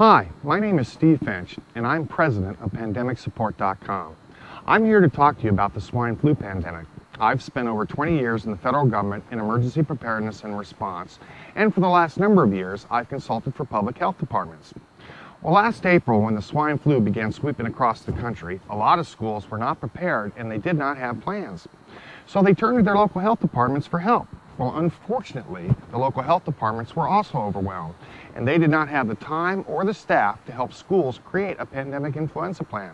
Hi, my name is Steve Finch, and I'm president of PandemicSupport.com. I'm here to talk to you about the swine flu pandemic. I've spent over 20 years in the federal government in emergency preparedness and response, and for the last number of years, I've consulted for public health departments. Well, last April, when the swine flu began sweeping across the country, a lot of schools were not prepared and they did not have plans. So they turned to their local health departments for help. Well, unfortunately, the local health departments were also overwhelmed, and they did not have the time or the staff to help schools create a pandemic influenza plan.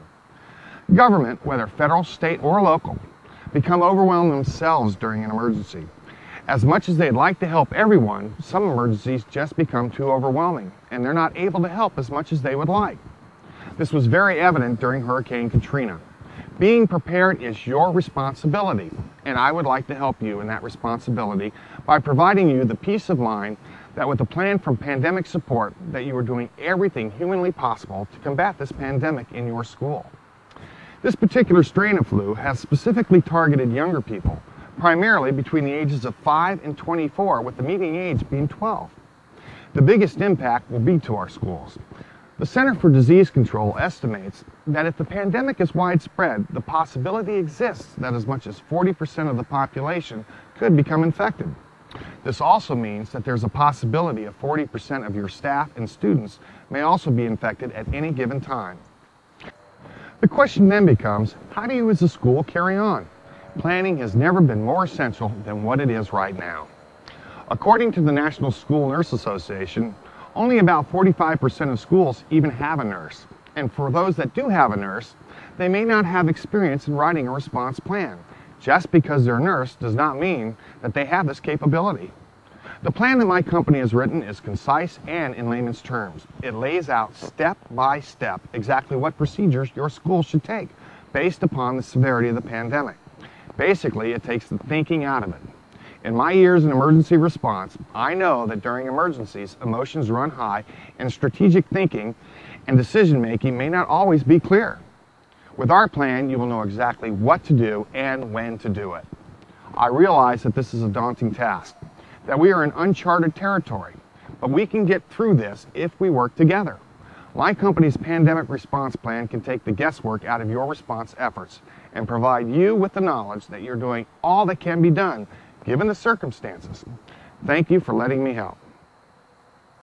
Government, whether federal, state, or local, become overwhelmed themselves during an emergency. As much as they'd like to help everyone, some emergencies just become too overwhelming, and they're not able to help as much as they would like. This was very evident during Hurricane Katrina. Being prepared is your responsibility, and I would like to help you in that responsibility by providing you the peace of mind that with a plan from Pandemic Support that you are doing everything humanly possible to combat this pandemic in your school. This particular strain of flu has specifically targeted younger people, primarily between the ages of 5 and 24, with the median age being 12. The biggest impact will be to our schools. The Center for Disease Control estimates that if the pandemic is widespread, the possibility exists that as much as 40% of the population could become infected. This also means that there's a possibility of 40% of your staff and students may also be infected at any given time. The question then becomes, how do you as a school carry on? Planning has never been more essential than what it is right now. According to the National School Nurse Association, only about 45% of schools even have a nurse. And for those that do have a nurse, they may not have experience in writing a response plan. Just because they're a nurse does not mean that they have this capability. The plan that my company has written is concise and in layman's terms. It lays out step by step exactly what procedures your school should take based upon the severity of the pandemic. Basically, it takes the thinking out of it. In my years in emergency response, I know that during emergencies, emotions run high and strategic thinking and decision making may not always be clear. With our plan, you will know exactly what to do and when to do it. I realize that this is a daunting task, that we are in uncharted territory, but we can get through this if we work together. My company's pandemic response plan can take the guesswork out of your response efforts and provide you with the knowledge that you're doing all that can be done given the circumstances. Thank you for letting me help.